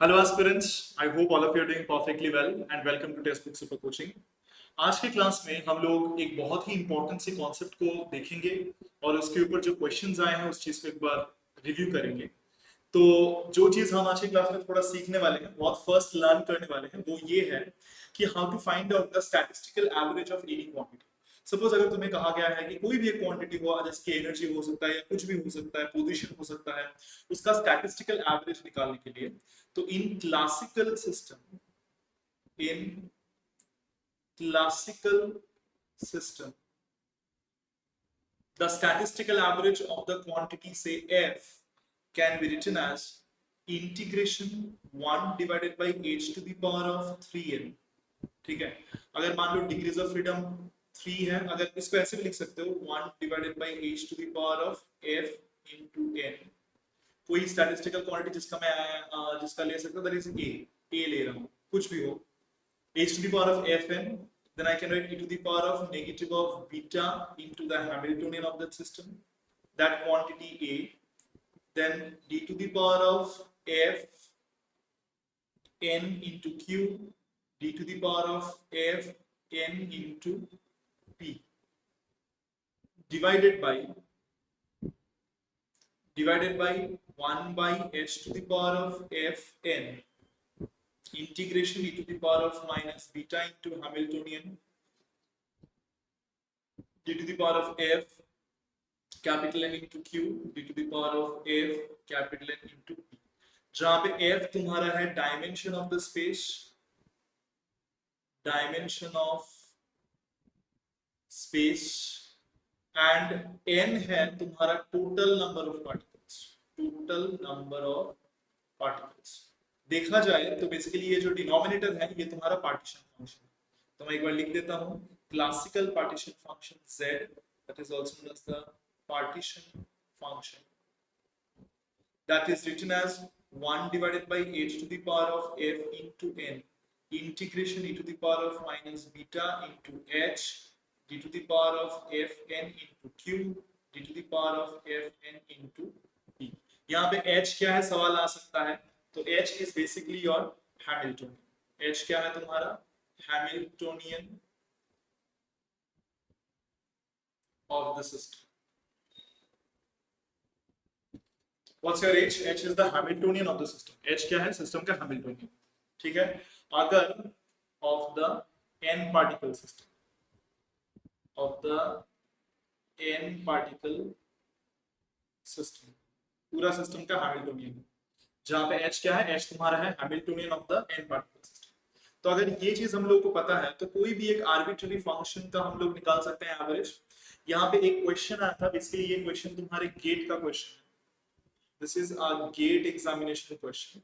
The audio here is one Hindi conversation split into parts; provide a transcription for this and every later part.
Hello aspirants, I hope all of you are doing perfectly well and welcome to Textbook Super Coaching। आज के क्लास में हम लोग एक बहुत ही इंपॉर्टेंट से कॉन्सेप्ट को देखेंगे और उसके ऊपर जो क्वेश्चंस आए हैं उस चीज को एक बार रिव्यू करेंगे। तो जो चीज हम आज की क्लास में थोड़ा सीखने वाले हैं, बहुत फर्स्ट लर्न करने वाले हैं, वो ये है कि how to find out the statistical average of any quantity. Suppose अगर तुम्हें कहा गया है कि कोई भी एक क्वांटिटी हो, जिसकी एनर्जी हो सकता है या कुछ भी हो सकता है, पोजीशन हो सकता है, उसका स्टैटिस्टिकल एवरेज निकालने के लिए, तो इन classical system, the statistical average of the quantity say f can be written as integration 1 divided by h to the power of 3n। ठीक है, अगर मान लो डिग्रीज ऑफ फ्रीडम 3 है, अगर इसको ऐसे भी लिख सकते हो 1 divided by h to the power of f into n। कोई स्टैटिस्टिकल क्वांटिटी जिसका ले सकता दैट इज a ले रहा हूं, कुछ भी हो, h to the power of fn, then I can write e to the power of negative of beta into the Hamiltonian of that system, that quantity a, then d to the power of f n into q, d to the power of f n into p, divided by 1 by h to the power of f n, integration e to the power of minus beta into Hamiltonian d to the power of f capital N into q d to the power of f capital N into p, जहां पे f तुम्हारा है dimension of the space, dimension of space, and n है तुम्हारा total number of particles, total number of particles. देखा जाए तो बेसिकली ये जो डिनोमिनेटर है ये तुम्हारा पार्टीशन फंक्शन है। तो मैं एक बार लिख देता हूं, classical partition function z, that is also known as the partition function, that is written as 1 divided by h to the power of f into n, integration e to the power of minus beta into h d to the power of fn into q d to the power of fn into p। यहाँ पे h क्या है सवाल आ सकता है, तो h is basically your Hamiltonian। h क्या है तुम्हारा Hamiltonian of the system। What's your h? h is the Hamiltonian of the system। h क्या है सिस्टम का Hamiltonian। ठीक है, अगर of the n particle system, of the n particle system, पूरा सिस्टम का Hamiltonian, जहां पे h क्या है, h तुम्हारा है Hamiltonian of the n particle system। तो अगर ये चीज हम लोग को पता है तो कोई भी एक आर्बिट्ररी फंक्शन का हम लोग निकाल सकते हैं एवरेज। यहाँ पे एक क्वेश्चन आया था, बेसिकली ये क्वेश्चन तुम्हारे गेट का क्वेश्चन है। This is a GATE examination question.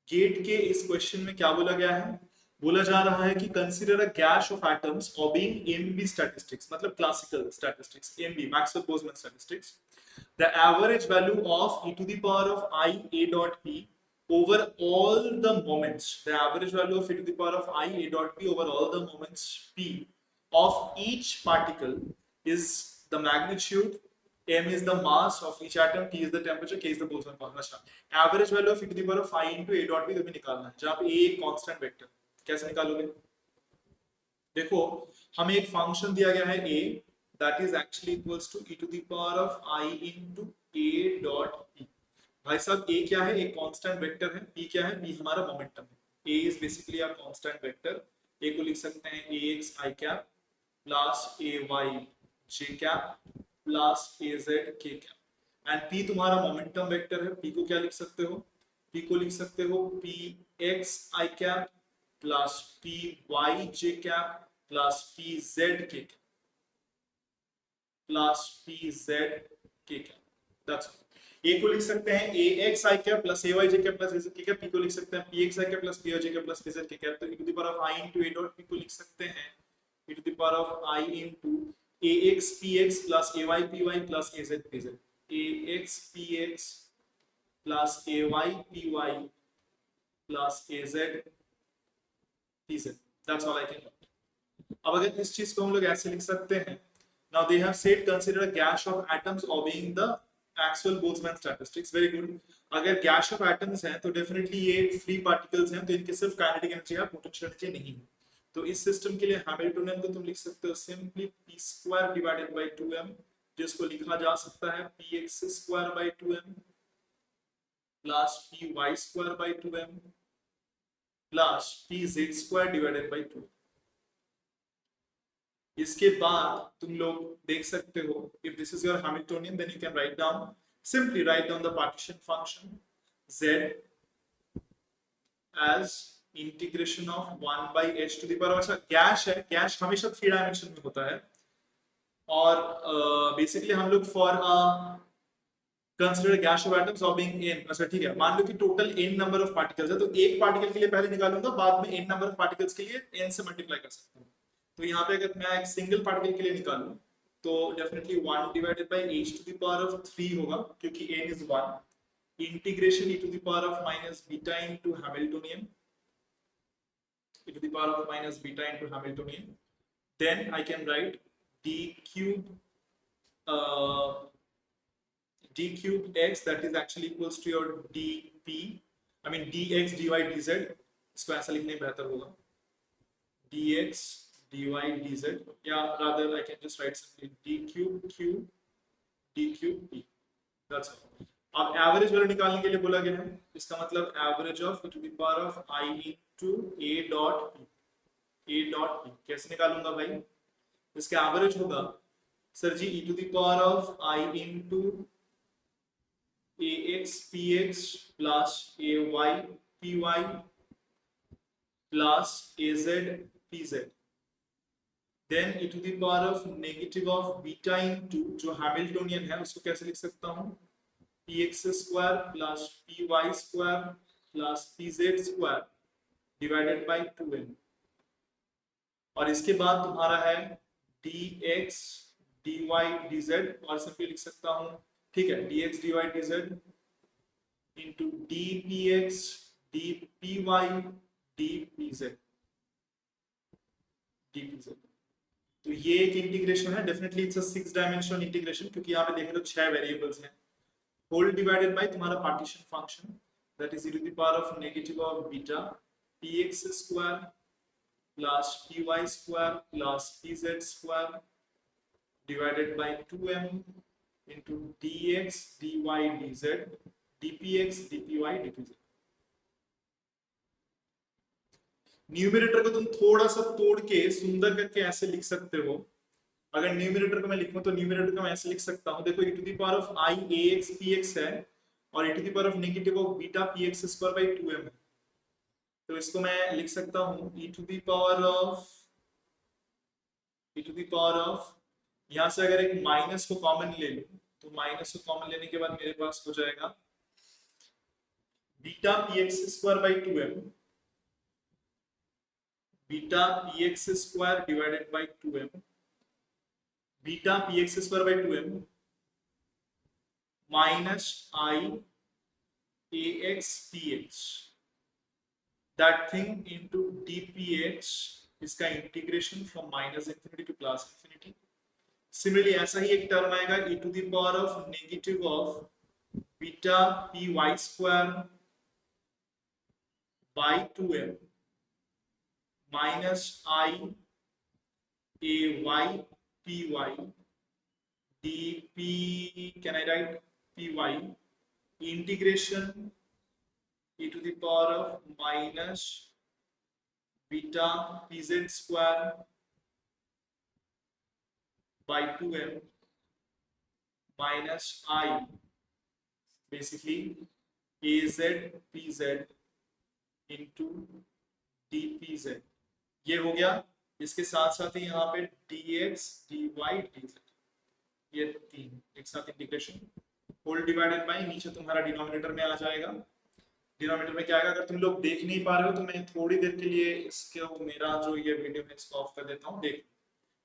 GATE के इस क्वेश्चन में क्या बोला गया है, बोला जा रहा है कि consider a gas of atoms obeying MB statistics, मतलब classical statistics, MB Maxwell Boltzmann statistics, the average value of e to the power of I a dot p over all the moments, the average value of e to the power of I a dot p over all the moments p of each particle is the magnitude, m is the mass of each atom, t is the temperature, k is the Boltzmann constant। average value of e to the power of I into a dot p तुम्हें निकालना है, जहां पे a एक कांस्टेंट वेक्टर। कैसे निकालोगे, देखो हमें एक फंक्शन दिया गया है a, that is actually equals to e to the power of I into a dot p। भाई साहब a क्या है, एक कांस्टेंट वेक्टर है, p क्या है, p हमारा मोमेंटम है। a is basically a constant vector, a को लिख सकते हैं ax I cap plus ay j cap plus az k cap, and p तुम्हारा मोमेंटम वेक्टर है। p को क्या लिख सकते हो, p को लिख सकते हो px I cap plus py j cap plus pz k cap plus pz k cap, that's all। a को लिख सकते हैं ax I cap plus ay j cap plus az k cap, p को लिख सकते हैं px I cap plus py j cap plus pz k cap। तो e to the power of I into a dot p को लिख सकते हैं e to the power of I into ax px plus ay py plus az pz, ax px plus ay py plus az pz, that's all I can do। अब अगर इस चीज को हम लोग ऐसे लिख सकते हैं, now they have said consider a gash of atoms obeying the Maxwell Boltzmann statistics, very good। अगर गैस ऑफ एटम्स हैं तो डेफिनेटली ये फ्री पार्टिकल्स हैं, तो इनके सिर्फ काइनेटिक एनर्जी या पोटेंशियल एनर्जी नहीं है। तो इस सिस्टम के लिए हैमिल्टोनियन को तुम लिख सकते हो simply p² divided by 2m, जिसको लिखा जा सकता है px² by 2m plus py² by 2m plus pz² divided by 2। इसके बाद तुम लोग देख सकते हो, if this is your Hamiltonian then you can write down, simply write down the partition function z as integration of 1 by h to the power। अच्छा गैस है, गैस हमेशा 3 डायमेंशन में होता है, और बेसिकली हम लोग for consider gas off atoms of being n। अच्छा ठीक है, मान लो कि total n number of particles है, तो एक पार्टिकल के लिए पहले निकालूंगा, बाद में n नंबर ऑफ पार्टिकल्स के लिए n से मल्टीप्लाई कर सकता हूँ। तो यहाँ पे अगर मैं एक सिंगल पार्टिकल के लिए निकालूं तो definitely 1 divided by h to the power of 3 होगा, क्योंकि n is 1, integration e to the power of minus beta into Hamiltonian, e to the power of minus beta into Hamiltonian, then I can write d cube x, that is actually equals to your dp, I mean dx dy dz, इसको ऐसा लिखने बेहतर होगा dx dy dz, या rather I can just write simply d cube q d cube p, that's all। अब एवरेज वैल्यू निकालने के लिए बोला गया है, इसका मतलब average of e to the power of I into a dot p, a dot p कैसे निकालूंगा भाई, इसका एवरेज होगा sir ji e to the power of I into ax px plus ay py plus az pz, then e to the power of negative of beta into, जो हैमिल्टोनियन है उसको कैसे लिख सकता हूँ, px² plus py² plus pz² divided bye 2n, और इसके बाद तुम्हारा है dx dy dz, और सिंपली लिख सकता हूँ, ठीक है, dx dy dz into dpx dpy dpz dpz। तो ये एक इंटीग्रेशन है, definitely it's a 6 dimensional integration, क्योंकि यहाँ पे देख रहे हो 6 वेरिएबल्स हैं, होल डिवाइडेड बाय तुम्हारा partition function, that is e to the power of negative of beta px² plus py² plus pz² divided by 2m into dx dy dz dpx dpy dpz। Numerator को तुम थोड़ा सा तोड़ के सुंदर करके ऐसे लिख सकते हो। अगर न्यूमरेटर को मैं लिखूं तो न्यूमरेटर को मैं ऐसे लिख सकता हूं, देखो e to the power of I ax px है, और e to the power of negative of beta px² by 2m है, तो इसको मैं लिख सकता हूं e to the power of, यहां से अगर एक माइनस को कॉमन ले लूं तो माइनस को कॉमन लेने के बाद मेरे पास हो जाएगा beta px² by 2m, beta px² divided by 2m, beta px² by 2m minus I ax px, that thing into dpx, इसका integration from minus infinity two plus infinity. Similarly ऐसा ही एक टर्म आएगा e to the power of negative of beta py² by 2m minus I ay py dp, can I write py integration e to the power of minus beta pz² by 2m minus I basically az pz into dpz, ये हो गया। इसके साथ साथ ही यहाँ पे dx dy dz, ये तीन एक साथ इंटीग्रेशन, होल डिवाइडेड बाय, नीचे तुम्हारा डिनोमिनेटर में आ जाएगा। डिनोमिनेटर में क्या आएगा, अगर तुम लोग देख नहीं पा रहे हो तो मैं थोड़ी देर के लिए इसके मेरा जो ये वीडियो है इसको ऑफ कर देता हूँ। देख,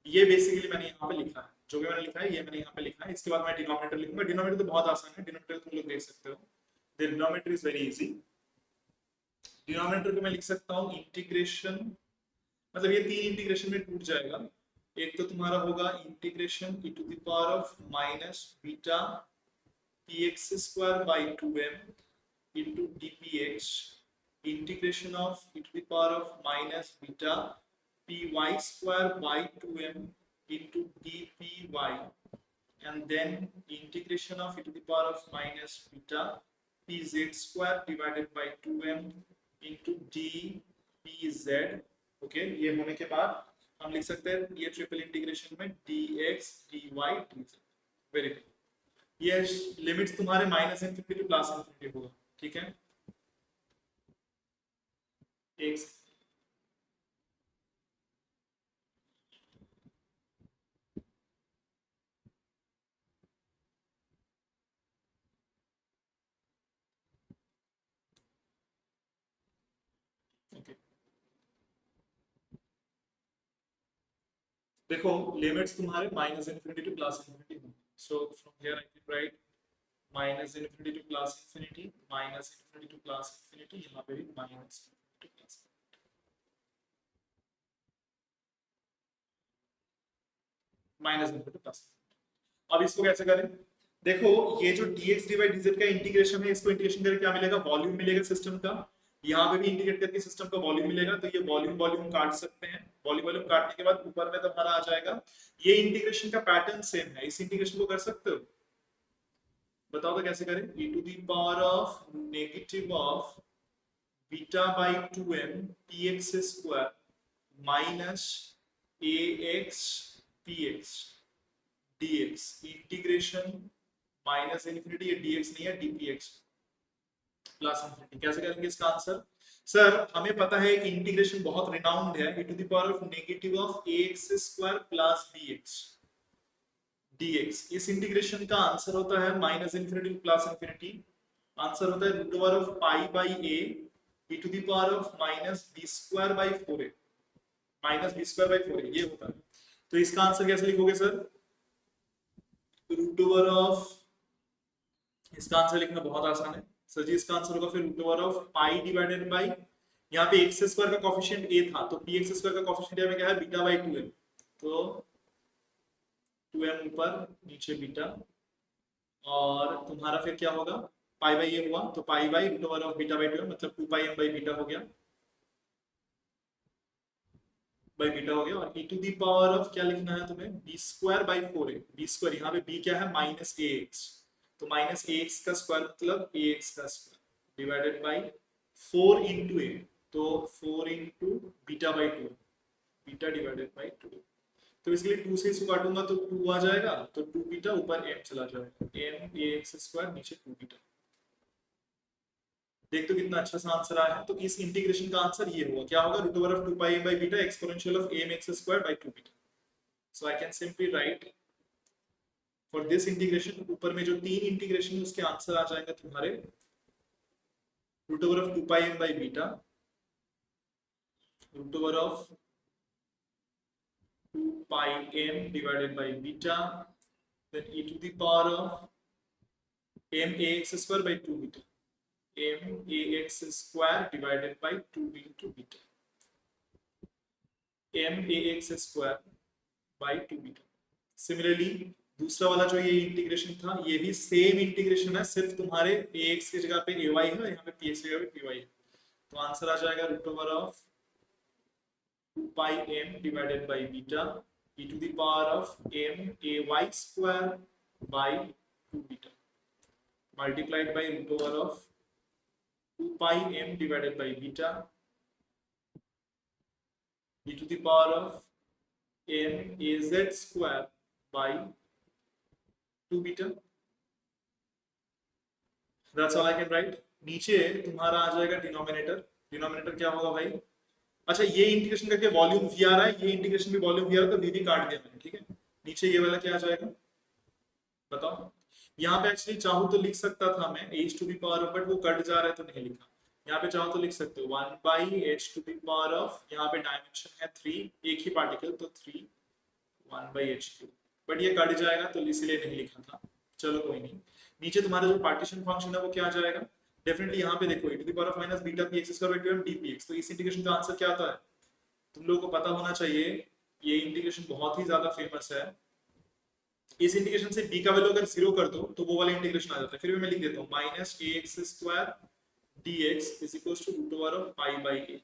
ये बेसिकली मैंने यहाँ पे लिखा है, जो भी मैंने लिखा है ये मैंने यहाँ पे लिखा है। इसके बाद मैं डिनोमिनेटर लिखूंगा। डिनोमिनेटर तो बहुत आसान है, डिनोमिनेटर तुम लोग देख सकते हो, the denominator is very easy. Denominator को मैं लिख सकता हूँ इंटीग्रेशन, मतलब ये तीन इंटीग्रेशन में टूट जाएगा। एक तो तुम्हारा होगा integration e to the power of minus beta px² by 2m into dpx integration of e to the power of minus beta py square by 2m into dpy, and then integration of e to the power of minus beta pz square divided by 2m into dpz। Okay, ये होने के बाद हम लिख सकते हैं ये ट्रिपल इंटीग्रेशन में dx dy dz। Very good. ये लिमिट्स तुम्हारे minus infinity two plus infinity होगा, ठीक है। एक ओके, देखो लिमिट्स तुम्हारे minus infinity two plus infinity, so from here I can write minus infinity two plus infinity, minus infinity two plus infinity, यहाँ पे भी minus two plus minus infinity plus. अब इसको कैसे करें? देखो ये जो dx dy dz का इंटीग्रेशन है, इसको इंटीग्रेशन करके क्या मिलेगा? वॉल्यूम मिलेगा सिस्टम का। यहाँ पे भी इंटीग्रेट करके सिस्टम का वॉल्यूम मिलेगा, तो ये वॉल्यूम वॉल्यूम काट सकते हैं। वॉल्यूम वॉल्यूम काटने के बाद ऊपर में तुम्हारा आ जाएगा। ये इंटीग्रेशन का पैटर्न सेम है, इस इंटीग्रेशन को कर सकते हो? बताओ तो कैसे करें? e to the power of negative of beta by 2m px square minus ax px dx integration minus infinity, ये dx नहीं है dpx प्लस इनफिनिटी। कैसे करेंगे इसका आंसर? सर हमें पता है कि इंटीग्रेशन बहुत रिनाउंड है, e to the power of negative of ax square plus bx dx। इस इंटीग्रेशन का आंसर होता है minus infinity plus infinity. Answer होता है root over of pi by a e to the power of minus b square by 4a, minus b square by 4a ये होता है। तो इसका आंसर कैसे लिखोगे सर? रूट ओवर ऑफ, इसका आंसर लिखना बहुत आसान है सर जी। इसका आंसर होगा फिर root over of pi divided by, यहाँ पे x स्क्वायर का कोएफिशिएंट a था, तो px स्क्वायर का कोएफिशिएंट यहाँ पे क्या है? बीटा बाई 2m, तो 2m ऊपर नीचे बीटा, और तुम्हारा फिर क्या होगा? पाई बाई a हुआ, तो pi by root over of beta by 2m, मतलब 2 पाई m बाई बीटा हो गया, बाई बीटा हो गया। और e to the power of क्या लिखना है तुम्हें? b square by 4a। b square यहाँ पे b क्या है? माइनस ax, तो माइनस ax का स्क्वायर मतलब ax का square divided by 4 into a, तो 4 into beta by 2, beta divided by 2। तो इसलिए 2 से इसको काटूंगा तो 2 आ जाएगा, तो 2 बीटा ऊपर m चला जाएगा, m ax स्क्वायर नीचे 2 बीटा। देख तो कितना अच्छा सा आंसर आया है। तो इस इंटीग्रेशन का आंसर ये होगा, क्या होगा? Root over of 2 pi m by beta exponential of mx square by 2 beta. So I can simply write for this integration, ऊपर में जो तीन इंटीग्रेशन है उसके आंसर आ जाएंगे तुम्हारे root over of 2 pi m by beta, root over of 2 pi m divided by beta, then e to the power of m ax square by 2 beta, m ax square divided by 2 into beta, m ax square by 2 beta। Similarly दूसरा वाला जो ये इंटीग्रेशन था, ये भी सेम इंटीग्रेशन है, सिर्फ तुम्हारे ax की जगह पे ay है, यहाँ पे px की जगह पे py है। तो आंसर आ जाएगा root over of 2 pi m divided by beta e to the power of m ay square by 2 beta multiplied by root over of 2 pi m divided by beta e to the power of m az square by 2 beta। That's all I can write। नीचे तुम्हारा आ जाएगा डिनोमिनेटर। डिनोमिनेटर क्या होगा भाई? अच्छा ये इंटीग्रेशन करके वॉल्यूम v आ रहा है, ये इंटीग्रेशन भी वॉल्यूम v आ रहा है, तो v भी काट दिया मैंने, ठीक है। नीचे ये वाला क्या आ जाएगा बताओ? यहाँ पे एक्चुअली चाहूँ तो लिख सकता था मैं h to the power of, but वो कट जा रहा है तो नहीं लिखा। यहाँ पे चाहो तो लिख सकते हो 1 by h to the power of, यहाँ पे डायमेंशन है 3, एक ही पार्टिकल, तो 3 1 बाई h क्यूब, बट ये कट जाएगा तो इसलिए नहीं लिखा था। चलो कोई नहीं। नीचे तुम्हारा जो पार्टीशन फंक्शन है वो क्या आ जाएगा? डेफिनेटली यहाँ पे देखो e to the power of minus beta px square by 2m dpx। तो इस इंटीग्रेशन का आंसर क्या आता है? तुम लोगों को पता होना चाहिए, ये इंटीग्रेशन बहुत ही ज्यादा फेमस है। इस इंटीग्रेशन से b का वैल्यू अगर 0 कर दो तो वो वाला इंटीग्रेशन आ जाता है। फिर भी मैं लिख देता हूँ minus ax square dx is equals to root over of pi by a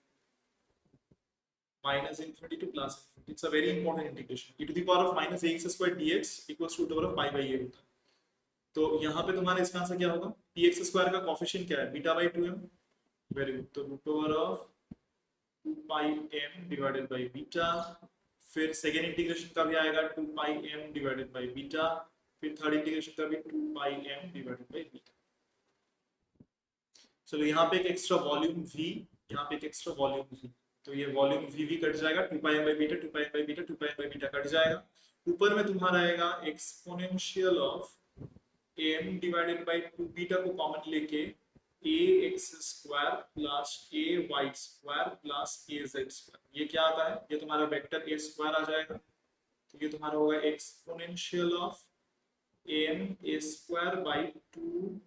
minus infinity to plus infinity. It's a very important integration. E to the power of minus ax square dx equals to root over of pi by a होता है. तो यहाँ पे तुम्हारा इसका आंसर क्या होगा? px स्क्वायर का कोफिशिएंट क्या है? Beta by 2m. Very good. तो root over of 2 pi m divided by beta. फिर सेकेंड इंटीग्रेशन का भी आएगा 2 pi m divided by beta. फिर थर्ड इंटीग्रेशन का भी 2 pi m divided by beta. चलो यहाँ पे एक एक्स्ट्रा वॉल्यूम v, यहाँ पे एक एक्स्ट्रा वॉल्यूम v. तो ये वॉल्यूम v कट जाएगा. 2 pi m by beta, 2 pi m by beta, 2 pi m by beta cut जाएगा. ऊपर में तुम्हारा आएगा exponential of m divided by 2 beta को कॉमन लेके ax square plus ay square plus az square. ये क्या आता है? ये तुम्हारा वेक्टर a स्क्वायर आ जाएगा. तो ये तुम्हारा होगा exponential of m a square by 2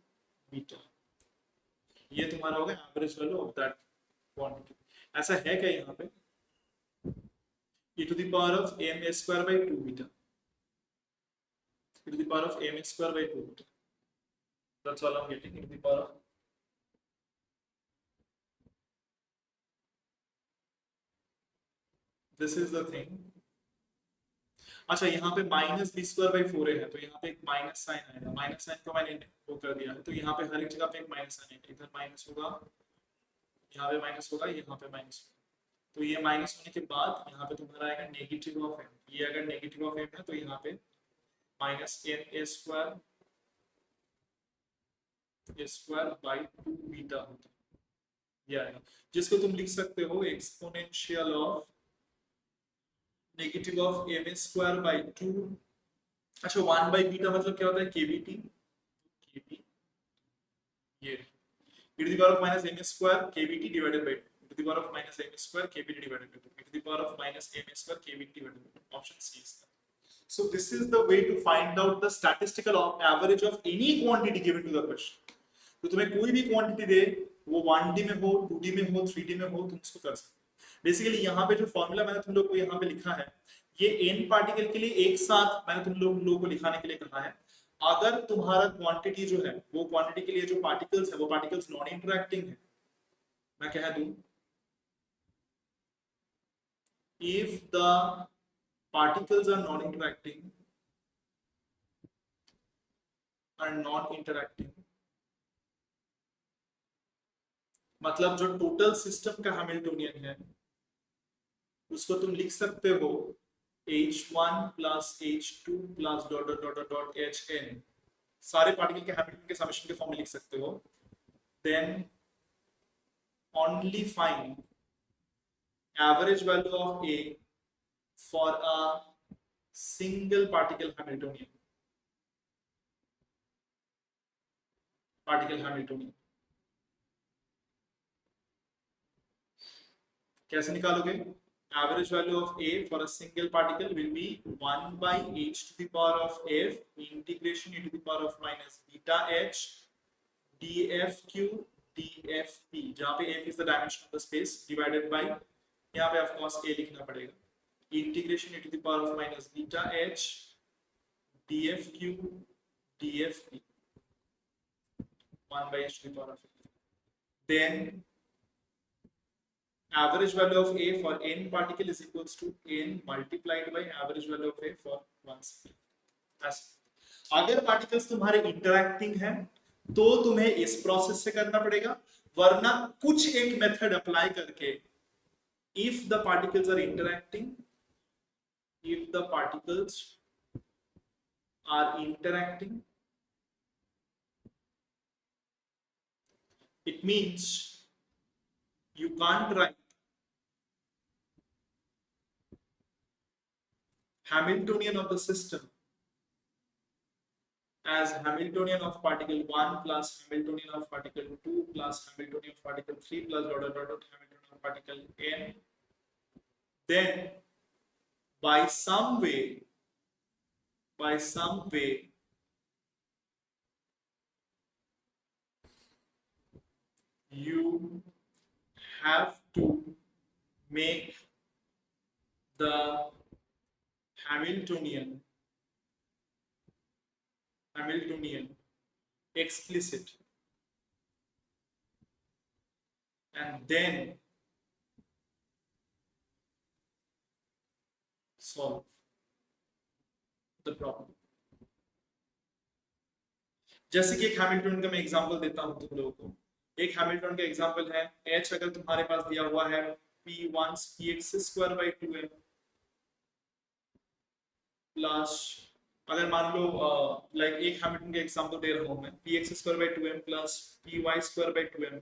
beta. ये तुम्हारा होगा average value of that quantity. ऐसा है क्या यहाँ पे? e to the power of m a square by 2 beta. e to the power of m a square by 2 beta. That's all I'm getting. E to the power of this is the thing. अच्छा, यहाँ पे minus B square by 4a है, तो यहाँ पे एक माइनस साइन आएगा. माइनस साइन को मैंने वो कर दिया है, तो यहाँ पे हर एक जगह पे एक माइनस साइन आएगा. इधर माइनस होगा, यहाँ पे माइनस होगा, यहाँ पे माइनस होगा. तो ये माइनस होने के बाद यहाँ पे तुम्हारा आएगा नेगेटिव ऑफ m. ये अगर नेगेटिव ऑफ m है तो यहाँ पे minus m a square by 2 beta होता है. ये आएगा, जिसको तुम लिख सकते हो exponential of negative of m a square by 2. अच्छा, 1 बाई बीटा मतलब क्या होता है? kbt. kb ये e to the power of minus m a square kbt divided by 2. e to the power of minus m a square kbt divided by 2. e to the power of minus m a square kbt divided by 2. Option C is that. So this is the way to find out the statistical average of any quantity given to the question. तो तुम्हें कोई भी क्वांटिटी दे, वो 1D में हो, 2D में हो, 3D में हो, तुम उसको कर सकते हो. बेसिकली यहाँ पे जो फॉर्मूला मैंने तुम लोग को यहाँ पे लिखा है, ये n पार्टिकल के लिए एक साथ मैंने तुम लोगों को लिखाने के लिए कहा है. अगर तुम्हारा क्वांटिटी जो है, वो क्वांटिटी के लिए जो पार्टिकल्स है, वो पार्टिकल्स नॉन इंटरैक्टिंग है, मैं कह दूं if the particles are non interacting मतलब जो टोटल सिस्टम का हैमिल्टोनियन है उसको तुम लिख सकते हो H1 plus H2 plus dot dot dot dot Hn. सारे पार्टिकल के हैमिल्टन के समेशन के फॉर्म में लिख सकते हो. Then only find average value of A for a single particle Hamiltonian. कैसे निकालोगे? Average value of A for a single particle will be 1 by h to the power of f integration e to the power of minus beta h dfq dfp, जहाँ पे f is the dimension of the space divided by, यहाँ पे of course A लिखना पड़ेगा, integration e to the power of minus beta h dfq dfp 1 by h to the power of f. Then average value of A for n particle is equals to n multiplied by average value of A for one second. अगर पार्टिकल्स तुम्हारे इंटरैक्टिंग हैं तो तुम्हें इस प्रोसेस से करना पड़ेगा, वरना कुछ एक मेथड अप्लाई करके if the particles are interacting, it means you can't write Hamiltonian of the system as Hamiltonian of particle 1 plus Hamiltonian of particle 2 plus Hamiltonian of particle 3 plus dot dot dot Hamiltonian of particle n. Then by some way you have to make the Hamiltonian explicit. and then solve the problem. जैसे कि एक हैमिल्टन का मैं एग्जांपल देता हूं तुम लोगों को. एक हैमिल्टन का एग्जांपल है h अगर तुम्हारे पास दिया हुआ है p1 px square by 2m plus, अगर मान लो लाइक एक हैमिल्टन का एग्जांपल दे रहा हूं मैं, px square by 2m plus py square by 2m,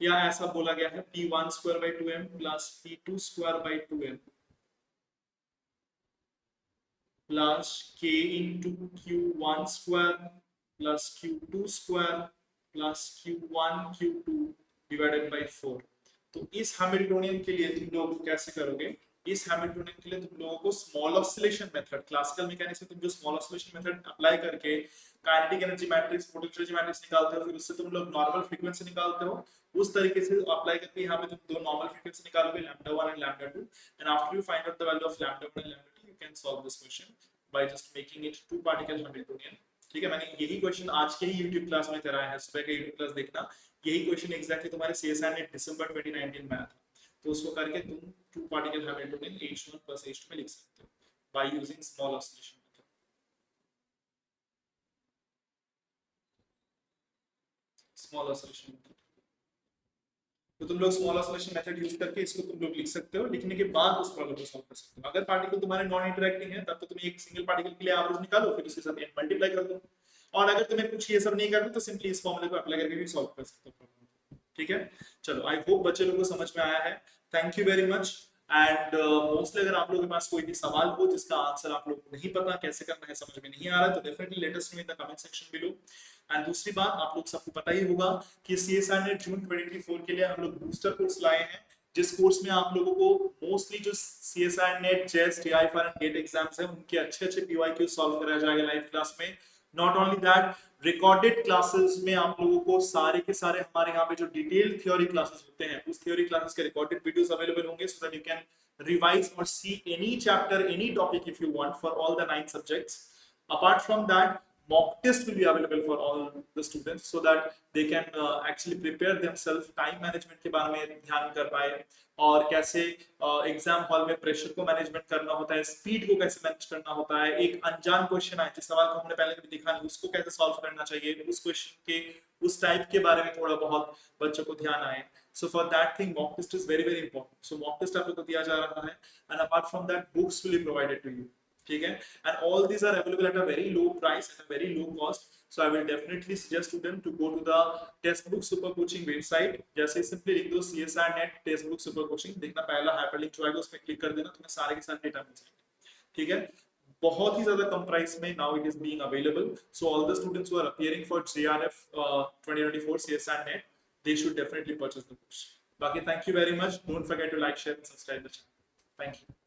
या ऐसा बोला गया है p1 square by 2m plus p2 square by 2m plus k into q1 square plus q2 square plus q1 q2 divided by 4. तो इस हैमिल्टोनियन के लिए तुम लोग कैसे करोगे? इस हैमिल्टोनियन के लिए तुम लोगों को small oscillation method, classical mechanics में तुम जो स्मॉल ऑसिलेशन मेथड अप्लाई करके kinetic energy matrix, potential energy matrix निकालते हो, फिर उससे तुम लोग नॉर्मल फ्रीक्वेंसी निकालते हो, उस तरीके से अप्लाई करके यहाँ पे तुम दो नॉर्मल फ्रीक्वेंसी निकालोगे, lambda 1 and lambda 2, and after you find out the value of lambda 1 and lambda 2 you can solve this question by just making it two particle Hamiltonian. ठीक है, मैंने यही क्वेश्चन आज के ही YouTube क्लास में कराया है, सुबह का YouTube क्लास देखना. यही क्वेश्चन एग्जैक्टली तुम्हारे CSIR नेट दिसंबर 2019 में आया था. तो उसको करके तुम to particle Hamiltonian H1 plus H2 में लिख सकते हो by using small oscillation method. Small oscillation method. तो तुम लोग स्मॉल ऑसिलेशन मेथड यूज करके इसको तुम लोग लिख सकते हो. लिखने के बाद उस प्रॉब्लम को सॉल्व कर सकते हो. अगर पार्टिकल तुम्हारे नॉन इंटरैक्टिंग है तब तो तुम एक सिंगल पार्टिकल के लिए एवरेज निकालो, फिर उसके साथ n मल्टीप्लाई कर दो. और अगर तुम्हें कुछ ये सब नहीं करना तो सिंपली इस फॉर्मूले को अप्लाई करके भी सॉल्व कर सकते हो प्रॉब्लम. ठीक है, चलो आई होप बच्चे लोगों को समझ में आया है. Thank you very much. And mostly अगर आप लोगों के पास कोई भी सवाल हो जिसका आंसर आप लोगों को नहीं पता, कैसे करना है, समझ में नहीं आ रहा है, तो definitely let us know in the comment section below. And दूसरी बात, आप लोग सबको पता ही होगा कि CSIR नेट जून 2024 के लिए हम लोग बूस्टर कोर्स लाए हैं, जिस कोर्स में आप लोगों को मोस्टली जो CSIR नेट, जेस, TIFR एंड गेट एग्जाम्स हैं उनके अच्छे अच्छे PYQ सॉल्व कराया जाएगा लाइव क्लास में. Not only that, recorded classes में आप लोगों को सारे के सारे हमारे यहाँ पे जो डिटेल थ्योरी क्लासेस होते हैं उस थ्योरी क्लासेस के रिकॉर्डेड वीडियोस अवेलेबल होंगे, so that you can revise or see any chapter, any topic if you want for all the 9 subjects. Apart from that, mock test will be available for all the students so that they can actually prepare themselves. Time management के बारे में ध्यान कर पाए, और कैसे एग्जाम हॉल में प्रेशर को मैनेजमेंट करना होता है, स्पीड को कैसे मैनेज करना होता है, एक अनजान क्वेश्चन आए जिस सवाल को हमने पहले कभी देखा नहीं उसको कैसे सॉल्व करना चाहिए, उस क्वेश्चन के उस टाइप के बारे में थोड़ा बहुत बच्चों को ध्यान आए. So for that thing, mock test is very important. So mock test आप लोग को दिया जा रहा है, and apart from that, books will be provided to you. ठीक है, and all these are available at a very low price, at a very low cost. So I will definitely suggest to them to go to the Textbook Super Coaching website. जैसे simply लिख दो CSIR net Textbook Super Coaching, देखना पहला hyperlink जो आएगा उसमें क्लिक कर देना, तुम्हें सारे के सारे डेटा मिल जाएंगे. ठीक है, बहुत ही ज्यादा कम प्राइस में now it is being available. So all the students who are appearing for JRF 2024 CSIR net, they should definitely purchase the books. Baki, thank you very much. Don't forget to like, share, and subscribe the channel. Thank you.